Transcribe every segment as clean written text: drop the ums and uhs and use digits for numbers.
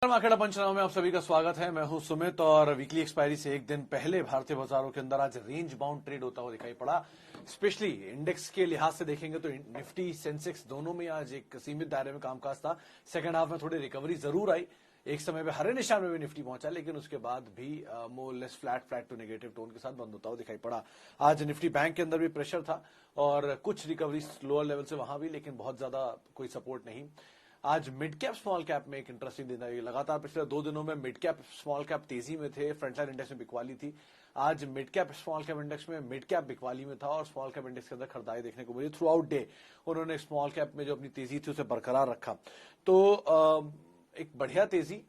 Market पंचनामा में आप सभी का स्वागत है। मैं हूं सुमित और वीकली एक्सपायरी से एक दिन पहले भारतीय बाजारों के अंदर आज रेंज बाउंड ट्रेड होता हुआ दिखाई पड़ा। स्पेशली इंडेक्स के लिहाज से देखेंगे तो निफ्टी सेंसेक्स दोनों में आज एक सीमित दायरे में कामकाज था। सेकंड हाफ में थोड़ी रिकवरी जरूर आई, एक समय पे हरे निशान में भी निफ्टी पहुंचा, लेकिन उसके बाद भी more less flat to negative tone के साथ बंद होता हुआ दिखाई पड़ा। आज निफ्टी बैंक के अंदर भी प्रेशर था और कुछ रिकवरी लोअर लेवल से वहां भी, लेकिन बहुत ज्यादा कोई सपोर्ट नहीं। आज मिड कैप स्मॉल कैप में एक इंटरेस्टिंग दिन आई। लगातार पिछले 2 दिनों में मिड कैप स्मॉल कैप तेजी में थे, फ्रंटलाइन इंडेक्स में बिकवाली थी। आज mid cap small cap index में मिड कैप बिकवाली में था और स्मॉल कैप इंडेक्स के अंदर खरीदारी देखने को मिली। थ्रू आउट डे उन्होंने स्मॉल कैप में जो अपनी तेजी थी उसे बरकरार रखा। तो एक बढ़िया तेजी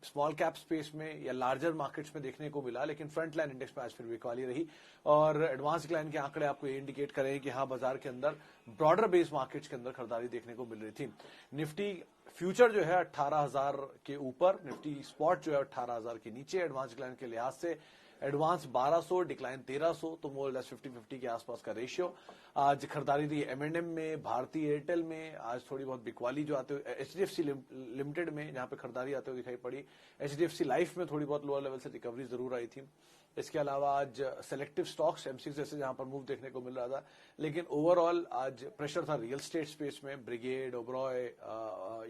स्मॉल कैप स्पेस में या लार्जर मार्केट्स में देखने को मिला, लेकिन फ्रंट लाइन इंडेक्स में आज फिर बिकवाली रही और एडवांस डिक्लाइन के आंकड़े आपको ये इंडिकेट करें कि हाँ, बाजार के अंदर ब्रॉडर बेस मार्केट्स के अंदर खरीदारी देखने को मिल रही थी। निफ्टी फ्यूचर जो है 18,000 के ऊपर, निफ्टी स्पॉट जो है 18,000 के नीचे एडवांस डिक्लाइन के लिहाज से। एडवांस 1200, डिक्लाइन 1300, तो मोर लेस 50-50 के आसपास का रेशियो। आज खरीदारी रही एम&एम में, भारतीय एयरटेल में। आज थोड़ी बहुत बिकवाली जो आते हुए एचडीएफसी लिमिटेड में जहां पे खरीदारी आते हुए दिखाई पड़ी। एचडीएफसी लाइफ में थोड़ी बहुत लोअर लेवल से रिकवरी जरूर आई थी। इसके अलावा आज सेलेक्टिव स्टॉक्स एमसीक्स जैसे जहां पर मूव देखने को मिल रहा था, लेकिन ओवरऑल आज प्रेशर था रियल स्टेट स्पेस में। ब्रिगेड, ओबरॉय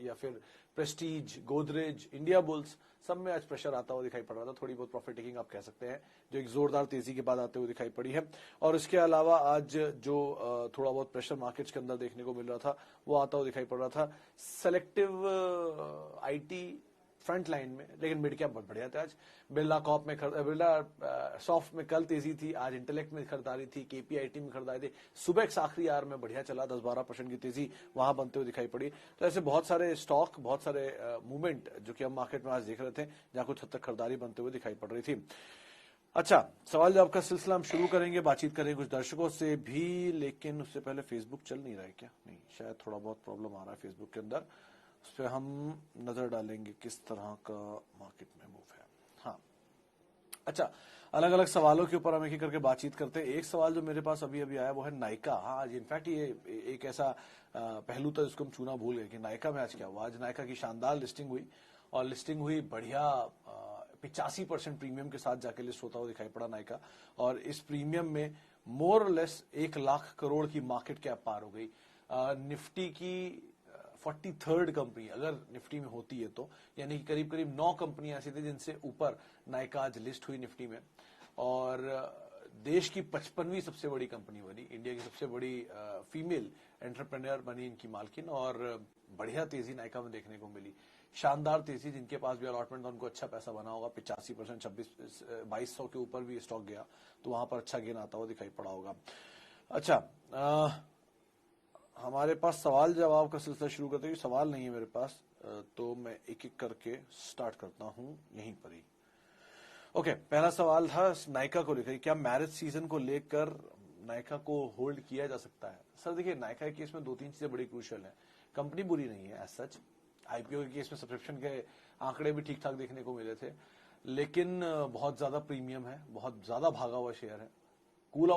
या फिर प्रेस्टीज, गोदरेज, इंडिया बुल्स, सब में आज प्रेशर आता हुआ दिखाई पड़ रहा था। थोड़ी बहुत प्रॉफिट टेकिंग आप कह सकते हैं, जो एक जोरदार तेजी के बाद आते हुए दिखाई पड़ी है। और इसके अलावा आज जो थोड़ा बहुत प्रेशर मार्केट्स के अंदर देखने को मिल रहा था वो आता हुआ दिखाई पड़ रहा था सेलेक्टिव आईटी फ्रंट लाइन में, लेकिन मिड कैप बहुत बढ़िया थे आज। बिरला सॉफ्ट में कल तेजी थी, आज इंटेलेक्ट में खरीदारी थी, केपीआईटी में खरीदारी थी। सुबह एक आखिरी आर में बढ़िया चला, 10-12% की तेजी वहां बनते हुए दिखाई पड़ी। तो ऐसे बहुत सारे स्टॉक, बहुत सारे मूवमेंट जो कि हम मार्केट में आज देख रहे थे, जहां कुछ हद तक खरीदारी बनते हुए दिखाई पड़ रही थी। अच्छा, सवाल जवाब का सिलसिला हम शुरू करेंगे, बातचीत करेंगे कुछ दर्शकों से भी, लेकिन उससे पहले फेसबुक चल नहीं रहा है क्या? नहीं, शायद थोड़ा बहुत प्रॉब्लम आ रहा है फेसबुक के अंदर। उस पर हम नजर डालेंगे किस तरह का मार्केट में मूव है। हाँ, अच्छा, अलग अलग सवालों के ऊपर हम एक एक करके बातचीत करते हैं। एक सवाल जो मेरे पास अभी अभी आया वो है नायका। हाँ, आज इनफैक्ट ये एक ऐसा पहलू था जिसको हम छूना भूल गए कि नायका में आज क्या हुआ। आज नायका की शानदार लिस्टिंग हुई और लिस्टिंग हुई बढ़िया 85% प्रीमियम के साथ जाके लिस्ट होता हुआ दिखाई पड़ा नायका। और इस प्रीमियम में मोर लेस 1 लाख करोड़ की मार्केट कैप पार हो गई। निफ्टी की 43rd कंपनी अगर निफ्टी में होती है तो, यानी कि करीब करीब 9 कंपनियां ऐसी थी जिनसे ऊपर नायका आज लिस्ट हुई निफ्टी में। और देश की 55वीं सबसे बड़ी कंपनी बनी, इंडिया की सबसे बड़ी फीमेल एंटरप्रेन्योर बनी इनकी मालकिन। और बढ़िया तेजी नायका में देखने को मिली, शानदार तेजी। जिनके पास भी अलॉटमेंट था उनको अच्छा पैसा बना होगा। 85%, 2200 के ऊपर भी स्टॉक गया तो वहां पर अच्छा गेन आता हुआ दिखाई पड़ा होगा। अच्छा, हमारे पास सवाल जवाब का सिलसिला शुरू करते हैं। सवाल नहीं है मेरे पास, तो मैं एक एक करके स्टार्ट करता हूं यहीं पर ही। ओके, पहला सवाल था नायका को लेकर, क्या मैरिज सीजन को लेकर नायका को होल्ड किया जा सकता है? सर देखिए, नायका के केस में 2-3 चीजें बड़ी क्रूशियल है। कंपनी बुरी नहीं है एज सच। आईपीओ के केस में सब्सक्रिप्शन के आंकड़े भी ठीक ठाक देखने को मिले थे, लेकिन बहुत ज्यादा प्रीमियम है, बहुत ज्यादा भागा हुआ शेयर है। कूल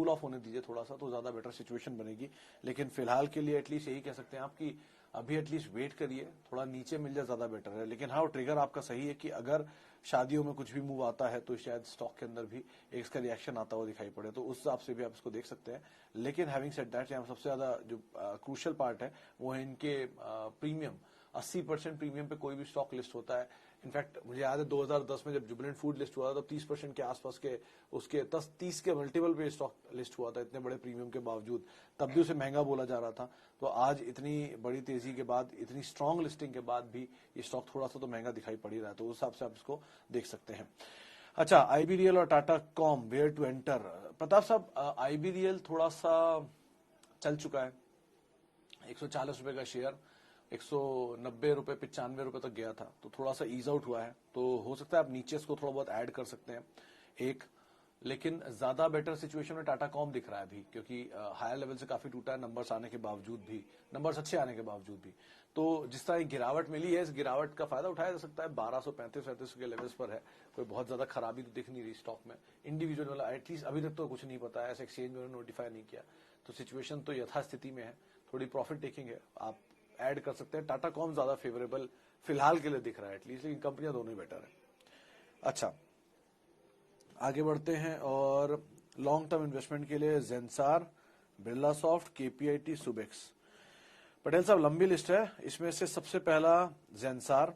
ऑफ होने दीजिए थोड़ा सा, तो ज्यादा बेटर सिचुएशन बनेगी। लेकिन फिलहाल के लिए एटलीस्ट यही कह सकते हैं आप कि अभी एटलीस्ट वेट करिए, थोड़ा नीचे मिल जाए ज्यादा बेटर है। लेकिन हाँ, ट्रिगर आपका सही है कि अगर शादियों में कुछ भी मूव आता है तो शायद स्टॉक के अंदर भी एक इसका रिएक्शन आता हुआ दिखाई पड़े, तो उस हिसाब से भी आप इसको देख सकते हैं। लेकिन हैविंग सेड दैट, यहाँ सबसे ज्यादा जो क्रूशियल पार्ट है वो है इनके प्रीमियम। 80% प्रीमियम पे कोई भी स्टॉक लिस्ट होता है। इनफैक्ट मुझे याद है 2010 में जब जुबिलेंट फूड लिस्ट हुआ था तो 30% के आसपास के उसके 30 के मल्टीपल पे स्टॉक लिस्ट हुआ था, इतने बड़े प्रीमियम के बावजूद। तब भी उसे महंगा बोला जा रहा था। तो आज इतनी बड़ी तेजी के बाद, इतनी स्ट्रांग लिस्टिंग के बाद भी ये स्टॉक थोड़ा सा तो महंगा दिखाई पड़ ही रहा है, तो उस हिसाब से आप इसको देख सकते हैं। अच्छा, आईबीडीएल और Tata comm, where to enter? Pratap साहब, आईबीडीएल थोड़ा सा चल चुका है। 140 रुपए का शेयर 190 रुपए, 95 रुपए तक गया था, तो थोड़ा सा ईज आउट हुआ है। तो हो सकता है आप नीचे इसको थोड़ा बहुत ऐड कर सकते हैं एक। लेकिन ज्यादा बेटर सिचुएशन में टाटा कॉम दिख रहा है अभी, क्योंकि हायर लेवल से काफी टूटा है नंबर्स आने के बावजूद भी, नंबर्स अच्छे आने के बावजूद भी। तो जिस तरह गिरावट मिली है, इस गिरावट का फायदा उठाया जा सकता है। 1235 के लेवल्स पर है, कोई बहुत ज्यादा खराबी तो दिख नहीं रही स्टॉक में। इंडिविजुअल वाला एटलीस्ट अभी तक तो कुछ नहीं पता है, ऐसे एक्सचेंज में नोटिफाई नहीं किया, तो सिचुएशन तो यथास्थिति में है। थोड़ी प्रॉफिट टेकिंग है, आप ऐड कर सकते हैं। टाटा कॉम ज्यादा फेवरेबल फिलहाल के लिए दिख रहा है एटलीस्ट, लेकिन कंपनियां दोनों ही बेटर है। अच्छा, आगे बढ़ते हैं और लॉन्ग टर्म इन्वेस्टमेंट के लिए जेंसार, बिरला सॉफ्ट, केपीआईटी, सुबेक्स। पटेल साहब लंबी लिस्ट है, इसमें से सबसे पहला जेंसार,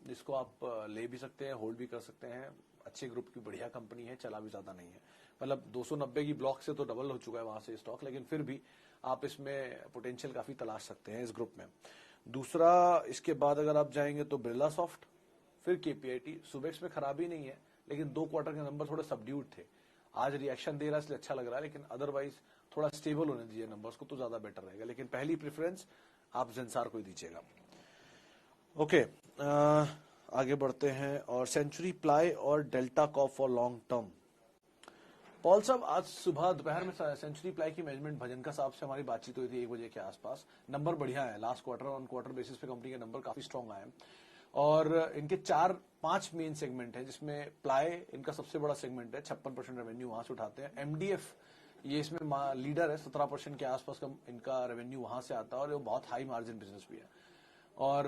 जिसको आप ले भी सकते हैं, होल्ड भी कर सकते हैं। अच्छे ग्रुप की बढ़िया कंपनी है, चला भी ज्यादा नहीं है, मतलब 290 की ब्लॉक से तो डबल हो चुका है वहां से स्टॉक, लेकिन फिर भी आप इसमें पोटेंशियल काफी तलाश सकते हैं इस ग्रुप में। दूसरा, इसके बाद अगर आप जाएंगे तो बिरला सॉफ्ट, फिर केपीआईटी। सुबेक्स में खराबी नहीं है, लेकिन 2 क्वार्टर के नंबर थोड़े सबड्यूड थे। आज रिएक्शन दे रहा है इसलिए अच्छा लग रहा है, लेकिन अदरवाइज थोड़ा स्टेबल होने दीजिए नंबर्स को तो ज्यादा बेटर रहेगा। लेकिन पहली प्रेफरेंस आप जेंसार को ही दीजिएगा। ओके, आगे बढ़ते हैं और सेंचुरी प्लाई और Delta Corp for long term. Paul साहब, आज सुबह दोपहर में सेंचुरी प्लाई की मैनेजमेंट भजनका साहब से हमारी बातचीत हुई थी 1 बजे के आसपास। नंबर बढ़िया है, last quarter on quarter basis पे कंपनी के नंबर काफी स्ट्रांग आए हैं और इनके 4-5 मेन सेगमेंट है, जिसमें प्लाई इनका सबसे बड़ा सेगमेंट है, 56% रेवेन्यू वहां से उठाते हैं। एमडीएफ ये इसमें लीडर है, 17% के आसपास का इनका रेवेन्यू वहां से आता है और ये बहुत हाई मार्जिन बिजनेस भी है। और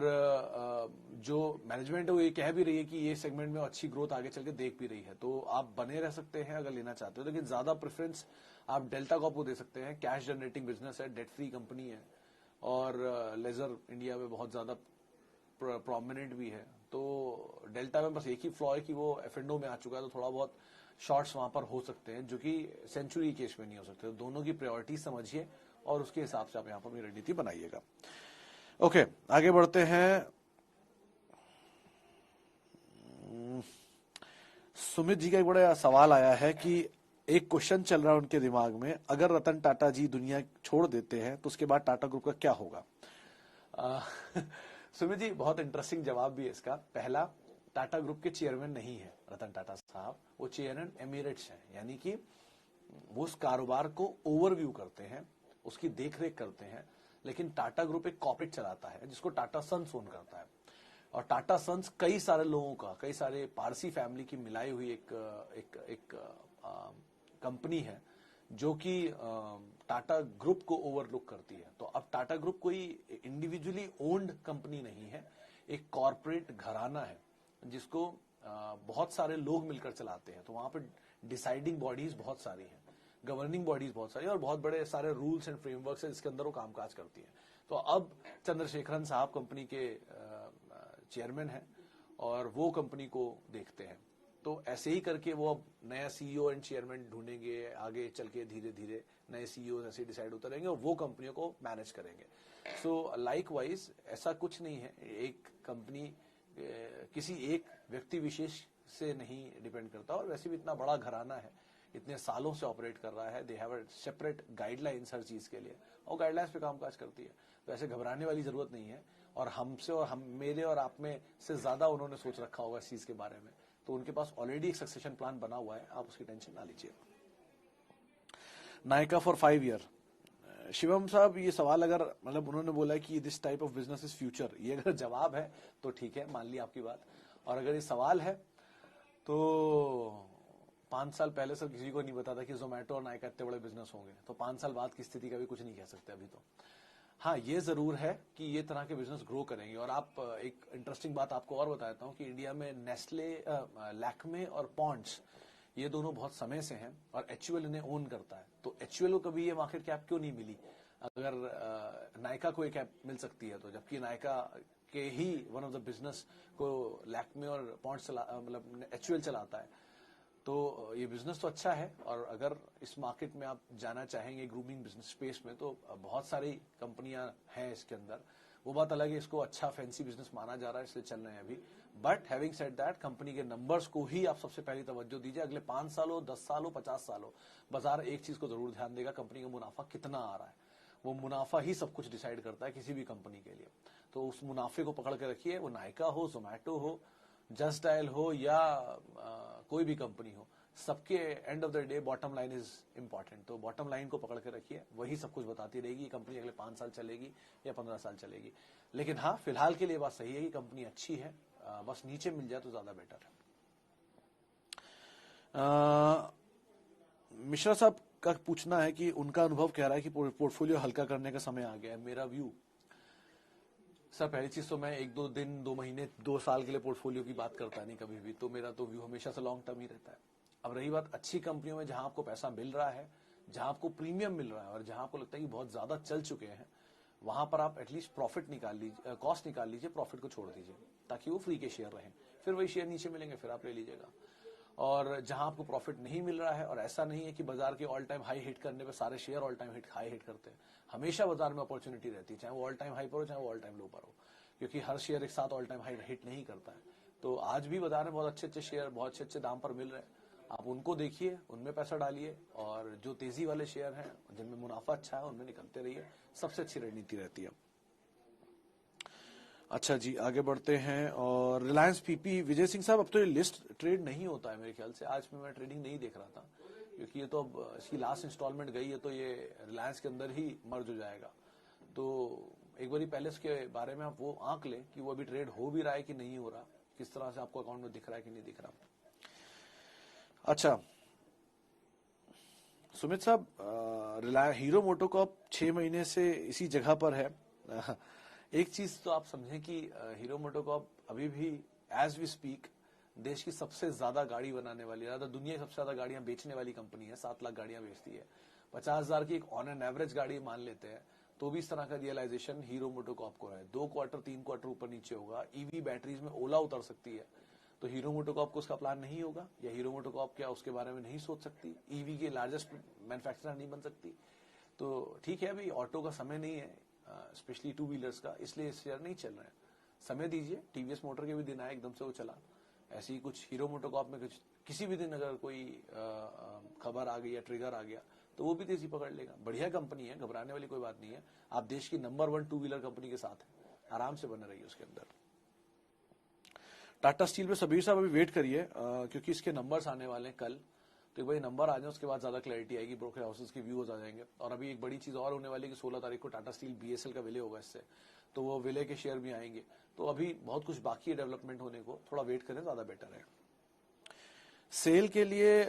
जो मैनेजमेंट है वो ये कह भी रही है कि ये सेगमेंट में अच्छी ग्रोथ आगे चल के देख भी रही है, तो आप बने रह सकते हैं अगर लेना चाहते हो। लेकिन ज्यादा प्रेफरेंस आप डेल्टा कॉप को दे सकते हैं, कैश जनरेटिंग बिजनेस है, डेट फ्री कंपनी है और लेजर इंडिया में बहुत ज्यादा प्रोमिनेंट भी है। तो डेल्टा में बस एक ही फ्लॉ है कि वो एफएनडो में आ चुका है, तो थोड़ा बहुत शॉर्ट्स वहां पर हो सकते हैं, जो कि सेंचुरी केस में नहीं हो सकते। तो दोनों की प्रायोरिटी समझिए और उसके हिसाब से आप यहाँ पर अपनी रणनीति बनाइएगा। ओके, आगे बढ़ते हैं। सुमित जी का एक बड़ा सवाल आया है कि एक क्वेश्चन चल रहा है उनके दिमाग में, अगर रतन टाटा जी दुनिया छोड़ देते हैं तो उसके बाद टाटा ग्रुप का क्या होगा? सुमित जी, बहुत इंटरेस्टिंग जवाब भी है इसका। पहला, टाटा ग्रुप के चेयरमैन नहीं है रतन टाटा साहब, वो चेयरमैन एमिरेट्स हैं, यानी कि वो उस कारोबार को ओवरव्यू करते हैं, उसकी देखरेख करते हैं। लेकिन टाटा ग्रुप एक कॉर्पोरेट चलाता है जिसको टाटा सन्स ओन करता है, और टाटा सन्स कई सारे लोगों का, कई सारे पारसी फैमिली की मिलाई हुई एक कंपनी है जो कि टाटा ग्रुप को ओवरलुक करती है। तो अब टाटा ग्रुप कोई इंडिविजुअली ओन्ड कंपनी नहीं है, एक कॉर्पोरेट घराना है जिसको बहुत सारे लोग मिलकर चलाते हैं। तो वहां पर डिसाइडिंग बॉडीज बहुत सारी हैं, गवर्निंग बॉडीज बहुत सारी, और बहुत बड़े सारे रूल्स एंड फ्रेमवर्क्स है जिसके अंदर वो कामकाज करती है। तो अब चंद्रशेखरन साहब कंपनी के चेयरमैन हैं और वो कंपनी को देखते हैं। तो ऐसे ही करके वो अब नया सीईओ एंड चेयरमैन ढूंढेंगे, आगे चल के धीरे धीरे नए सीईओ ऐसे डिसाइड होते रहेंगे और वो कंपनियों को मैनेज करेंगे। सो लाइक वाइज ऐसा कुछ नहीं है, एक कंपनी किसी एक व्यक्ति विशेष से नहीं डिपेंड करता, और वैसे भी इतना बड़ा घराना है, इतने सालों से ऑपरेट कर रहा है, they have a separate guidelines हर चीज के लिए, और गाइडलाइंस पे कामकाज करती है। तो ऐसे घबराने वाली जरूरत नहीं है, और हमसे और हम मेरे और आप में से ज्यादा उन्होंने सोच रखा होगा इस चीज के बारे में, तो उनके पास ऑलरेडी एक सक्सेशन प्लान बना हुआ है, आप उसकी टेंशन ना लीजिए। नायका फॉर 5 ईयर, शिवम साहब ये सवाल अगर मतलब उन्होंने बोला कि this type of business is future, ये अगर जवाब है तो ठीक है, मान ली आपकी बात, और अगर ये सवाल है तो 5 साल पहले सर किसी को नहीं पता था कि जोमेटो और नायका इतने बड़े बिजनेस होंगे, तो 5 साल बाद की स्थिति का भी कुछ नहीं कह सकते अभी तो। हाँ, ये जरूर है कि ये तरह के बिजनेस ग्रो करेंगे। और आप एक इंटरेस्टिंग बात आपको और बताता हूँ कि इंडिया में नेस्ले, लैक्मे और पॉन्ड्स ये दोनों बहुत समय से हैं और एचयूएल इन्हें ओन करता है। तो एचयूएल को कभी ये मार्केट कैप क्यों नहीं मिली अगर नायका को ये कैप मिल सकती है तो, जबकि नायका के ही वन ऑफ द बिजनेस को लैक्मे और पॉन्ड्स मतलब एचयूएल चलाता है। तो ये बिजनेस तो अच्छा है, और अगर इस मार्केट में आप जाना चाहेंगे ग्रूमिंग बिजनेस स्पेस में, तो बहुत सारी कंपनियां हैं इसके अंदर। वो बात अलग है, इसको अच्छा फैंसी बिजनेस माना जा रहा है इसलिए चल रहे हैं अभी। But having said that, company के नंबर्स को ही आप सबसे पहली तवज्जो दीजिए। अगले 5 साल हो, 10 साल हो, 50 साल हो, बाजार एक चीज को जरूर ध्यान देगा, कंपनी का मुनाफा कितना आ रहा है। वो मुनाफा ही सब कुछ डिसाइड करता है किसी भी कंपनी के लिए। तो उस मुनाफे को पकड़ के रखिए, वो नायका हो, जोमैटो हो, जस्ट डायल हो या कोई भी कंपनी हो, सबके end of the day bottom line is important. तो बॉटम लाइन को पकड़ के रखिए, वही सब कुछ बताती रहेगी कंपनी अगले 5 साल चलेगी या 15 साल चलेगी। लेकिन हाँ, फिलहाल के लिए बात सही है कि कंपनी अच्छी है, बस नीचे मिल जाए तो ज्यादा बेटर है। मिश्रा साहब का पूछना है कि उनका अनुभव कह रहा है कि पोर्टफोलियो हल्का करने का समय आ गया है। मेरा व्यू, सर पहली चीज तो मैं 1-2 दिन 2 महीने 2 साल के लिए पोर्टफोलियो की बात करता नहीं कभी भी, तो मेरा तो व्यू हमेशा से लॉन्ग टर्म ही रहता है। अब रही बात अच्छी कंपनियों में जहां आपको पैसा मिल रहा है, जहां आपको प्रीमियम मिल रहा है और जहां आपको लगता है कि बहुत ज्यादा चल चुके हैं, वहां पर आप एटलीस्ट प्रॉफिट निकाल लीजिए, कॉस्ट निकाल लीजिए, प्रॉफिट को छोड़ दीजिए ताकि वो फ्री के शेयर रहें। फिर वही शेयर नीचे मिलेंगे, फिर आप ले लीजिएगा। और जहां आपको प्रॉफिट नहीं मिल रहा है, और ऐसा नहीं है कि बाजार के ऑल टाइम हाई हिट करने पे सारे share all time high hit करते हैं, हमेशा बाजार में अपॉर्चुनिटी रहती है, चाहे वो ऑल टाइम हाई पर हो चाहे वो ऑल टाइम लो पर हो, क्योंकि हर शेयर एक साथ ऑल टाइम हाई हिट नहीं करता है। तो आज भी बाजार में बहुत अच्छे अच्छे शेयर बहुत अच्छे अच्छे दाम पर मिल रहे हैं, आप उनको देखिए, उनमें पैसा डालिए, और जो तेजी वाले शेयर हैं जिनमें मुनाफा अच्छा है उनमें निकलते रहिए, सबसे अच्छी रणनीति रहती है। अच्छा जी, आगे बढ़ते हैं। और रिलायंस पीपी, विजय सिंह साहब, अब तो ये लिस्ट ट्रेड नहीं होता है मेरे ख्याल से, आज मैं ट्रेडिंग नहीं देख रहा था, क्योंकि ये तो अब इसकी लास्ट इंस्टॉलमेंट गई है, तो ये रिलायंस के अंदर ही मर्ज हो जाएगा। तो एक बार पहले इसके बारे में आप वो आंक लें कि वो अभी ट्रेड हो भी रहा है कि नहीं हो रहा, किस तरह से आपको अकाउंट में दिख रहा है कि नहीं दिख रहा। अच्छा सुमित साहब, हीरो मोटोकॉर्प 6 महीने से इसी जगह पर है। एक चीज तो आप समझें कि हीरो मोटोकॉर्प अभी भी एज वी स्पीक देश की सबसे ज्यादा गाड़ी बनाने वाली, दुनिया की सबसे ज्यादा गाड़ियां बेचने वाली कंपनी है। 7 लाख गाड़ियां बेचती है, 50,000 की एक ऑन एन एवरेज गाड़ी मान लेते हैं, तो भी इस तरह का रियलाइजेशन हीरो मोटोकॉर्प को है। 2 क्वार्टर 3 क्वार्टर ऊपर नीचे होगा, ईवी बैटरीज में ओला उतर सकती है, तो हीरो मोटोकॉर्प को उसका प्लान नहीं होगा, या हीरो मोटोकॉर्प क्या उसके बारे में नहीं सोच सकती, ईवी के लार्जेस्ट मैन्युफैक्चरर नहीं बन सकती। तो ठीक है, अभी ऑटो का समय नहीं है, स्पेशली 2 व्हीलर्स का, इसलिए शेयर नहीं चल रहे हैं, समय दीजिए। टीवीएस मोटर के भी दिन आए, एकदम से वो चला, ऐसे ही कुछ हीरो मोटोकॉर्प में कुछ किसी भी दिन अगर कोई खबर आ गई या ट्रिगर आ गया तो वो भी तेजी पकड़ लेगा। बढ़िया कंपनी है, घबराने वाली कोई बात नहीं है, आप देश की नंबर 1 2 व्हीलर कंपनी के साथ हैं, आराम से बने रहिए उसके अंदर। टाटा स्टील पे सबीर साहब अभी वेट करिए, क्योंकि इसके नंबर्स आने वाले हैं कल, तो एक बार नंबर आ जाए उसके बाद ज्यादा क्लैरिटी आएगी, ब्रोकर हाउसेस के व्यूज आ जाएंगे। और अभी एक बड़ी चीज और होने वाली है कि 16 तारीख को टाटा स्टील बीएसएल का विलय होगा इससे, तो वो विलय के शेयर भी आएंगे। तो अभी बहुत कुछ बाकी है डेवलपमेंट होने को, थोड़ा वेट करें, ज्यादा बेटर है। सेल के लिए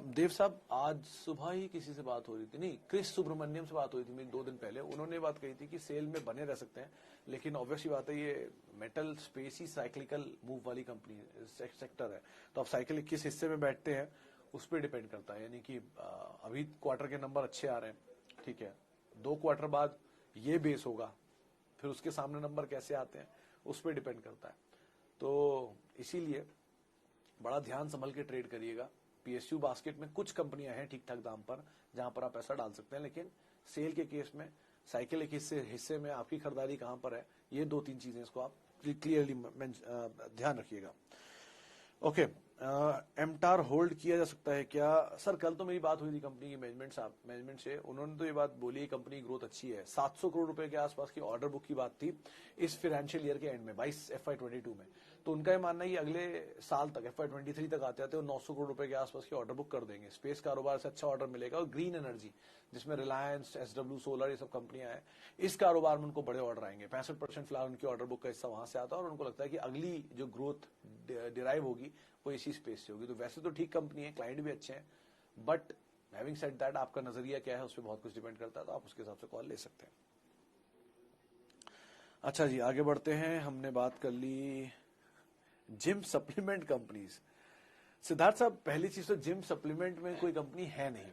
देव साहब, आज सुबह ही किसी से बात हो रही थी, नहीं क्रिस सुब्रमण्यम से बात हुई थी मेरी 2 दिन पहले, उन्होंने बात कही थी कि सेल में बने रह सकते हैं, लेकिन ऑब्वियसली बात है ये मेटल स्पेस ही साइक्लिकल मूव वाली कंपनी सेक्टर है, तो आप साइकिल किस हिस्से में बैठते हैं उस पर डिपेंड करता है। यानी कि अभी क्वार्टर के नंबर अच्छे आ रहे हैं, ठीक है, 2 क्वार्टर बाद ये बेस होगा, फिर उसके सामने नंबर कैसे आते हैं उस पर डिपेंड करता है। तो इसीलिए बड़ा ध्यान संभल के ट्रेड करिएगा। पीएसयू बास्केट में कुछ कंपनियां हैं ठीक ठाक दाम पर जहां पर आप पैसा डाल सकते हैं, लेकिन सेल के केस में साइकिल एक हिस्से में आपकी खरीदारी कहां पर है, ये 2-3 चीजें इसको आप क्लियरली ध्यान रखिएगा। ओके, एमटार होल्ड किया जा सकता है क्या? सर कल तो मेरी बात हुई थी कंपनी की मैनेजमेंट से, उन्होंने तो ये बात बोली कंपनी की ग्रोथ अच्छी है, 700 करोड़ रुपए के आसपास की ऑर्डर बुक की बात थी इस फाइनेंशियल ईयर के एंड में, 22 FY22 में। तो उनका ये मानना है कि अगले साल तक FY23 तक आते आते वो 900 करोड़ रुपए के आसपास की ऑर्डर बुक कर देंगे। स्पेस कारोबार से अच्छा ऑर्डर मिलेगा, और ग्रीन एनर्जी जिसमें रिलायंस, SW सोलर, ये सब कंपनियां हैं, इस कारोबार में उनको बड़े ऑर्डर आएंगे। 65% फिलहाल उनकी ऑर्डर बुक का हिस्सा वहां से आता है, और उनको लगता है कि अगली जो ग्रोथ डिराइव होगी वो इसी स्पेस से होगी। तो वैसे तो ठीक कंपनी है, क्लाइंट भी अच्छे हैं, बट हैविंग सेड दैट आपका नजरिया क्या है उस पर बहुत कुछ डिपेंड करता है, तो आप उसके हिसाब से कॉल ले सकते हैं। अच्छा जी, आगे बढ़ते हैं। हमने बात कर ली जिम सप्लीमेंट कंपनीज। सिद्धार्थ साहब, पहली चीज तो जिम सप्लीमेंट में कोई कंपनी है नहीं।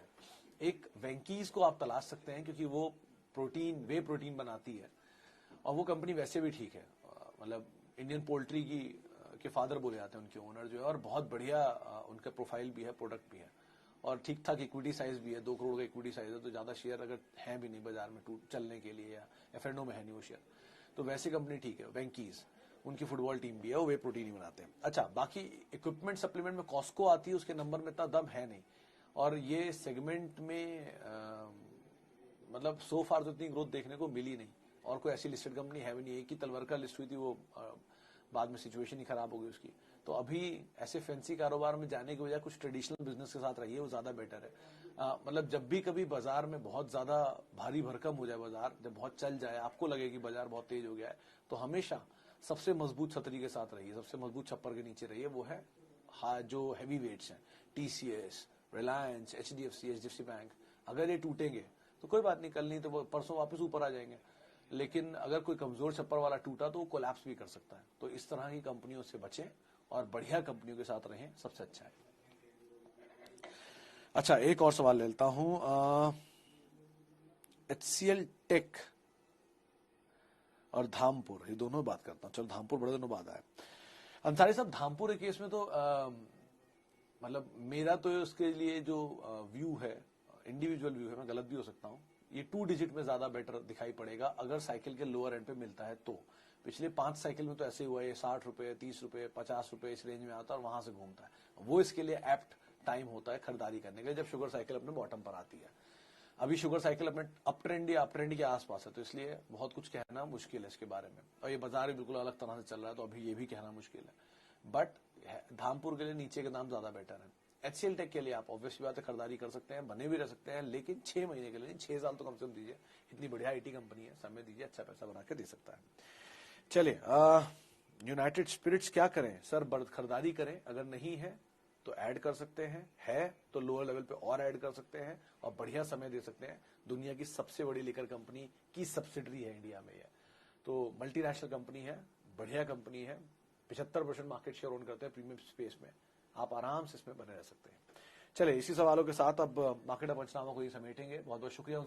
एक वेंकीज को आप तलाश सकते हैं, क्योंकि वो प्रोटीन, वे प्रोटीन बनाती है, और वो कंपनी वैसे भी ठीक है, मतलब इंडियन पोल्ट्री की के फादर बोले जाते हैं उनके ओनर जो है, और बहुत बढ़िया उनका प्रोफाइल भी है, प्रोडक्ट भी है, और ठीक ठाक इक्विटी साइज भी है, 2 करोड़ का इक्विटी साइज है, तो ज्यादा शेयर अगर है भी नहीं बाजार में चलने के लिए, या एफएनओ में है नहीं वो शेयर, तो वैसी कंपनी ठीक है। वेंकीज, उनकी फुटबॉल टीम भी है, वो वे प्रोटीन ही बनाते हैं। अच्छा, बाकी इक्विपमेंट सप्लीमेंट में कॉस्को आती है, उसके नंबर में इतना दम है नहीं, और ये सेगमेंट में मतलब सो फार तो इतनी ग्रोथ देखने को मिली नहीं, और कोई ऐसी लिस्टेड कंपनी है भी नहीं। एक ही तलवार लिस्ट हुई थी, वो बाद में सिचुएशन ही खराब हो गई उसकी। तो अभी ऐसे फैंसी कारोबार में जाने की बजाय कुछ ट्रेडिशनल बिजनेस के साथ रहिए, वो ज्यादा बेटर है। मतलब जब भी कभी बाजार में बहुत ज्यादा भारी भरकम हो जाए, बाजार जब बहुत चल जाए, आपको लगे कि बाजार बहुत तेज हो गया है, तो हमेशा सबसे मजबूत छतरी के साथ रहिए, सबसे मजबूत छप्पर के नीचे रहिए, वो है जो हैवी वेट्स हैं, TCS, रिलायंस, HDFC बैंक। अगर ये टूटेंगे तो कोई बात नहीं, कल नहीं तो परसों वापस ऊपर आ जाएंगे, लेकिन अगर कोई कमजोर छप्पर वाला टूटा तो वो कोलैप्स भी कर सकता है। तो इस तरह की कंपनियों से बचें और बढ़िया कंपनियों के साथ रहें, सबसे अच्छा है। अच्छा, एक और सवाल लेता हूं। HCL टेक और धामपुर, ये दोनों बात करता हूं। चलो, धामपुर बड़े दिनों बाद आया। अंसारी साहब, धामपुर के केस में तो मतलब मेरा तो उसके लिए जो व्यू है, इंडिविजुअल व्यू है, मैं गलत भी हो सकता हूं, ये 2 डिजिट में ज्यादा बेटर दिखाई पड़ेगा अगर साइकिल के लोअर एंड पे मिलता है तो। पिछले 5 साइकिल में तो ऐसे हुआ है, 60 रुपए, 30 रुपए, 50 रुपए इस रेंज में आता है और वहां से घूमता है। वो इसके लिए एप्ट टाइम होता है खरीदारी करने के लिए, जब शुगर साइकिल अपने बॉटम पर आती है। अभी शुगर साइकिल अपने अप ट्रेंड के आसपास है, तो इसलिए बहुत कुछ कहना मुश्किल है इसके बारे में। और ये बाजार भी बिल्कुल अलग तरह से चल रहा है, तो अभी ये भी कहना मुश्किल है। बट धामपुर के लिए नीचे के दाम ज्यादा बेटर है। HCL टेक के लिए आप ऑब्वियसली बात है खरीदारी कर सकते हैं, बने भी रह सकते हैं, लेकिन 6 महीने के लिए, 6 साल तो कम से कम दीजिए। इतनी बढ़िया IT कंपनी है, समय दीजिए, अच्छा पैसा बना के दे सकता है। चलिए, यूनाइटेड स्पिरिट्स क्या करें सर? खरीदारी करें, अगर नहीं है तो ऐड कर सकते हैं, है तो लोअर लेवल पे और ऐड कर सकते हैं और बढ़िया समय दे सकते हैं। दुनिया की सबसे बड़ी लिकर कंपनी की सब्सिडरी है इंडिया में, तो मल्टीनेशनल कंपनी है, बढ़िया कंपनी है, 75% मार्केट शेयर ओन करते हैं प्रीमियम स्पेस में। आप आराम से इसमें बने रह सकते हैं। चलिए, इसी सवालों के साथ अब मार्केट पंचनामा को ही समेटेंगे। बहुत बहुत शुक्रिया उन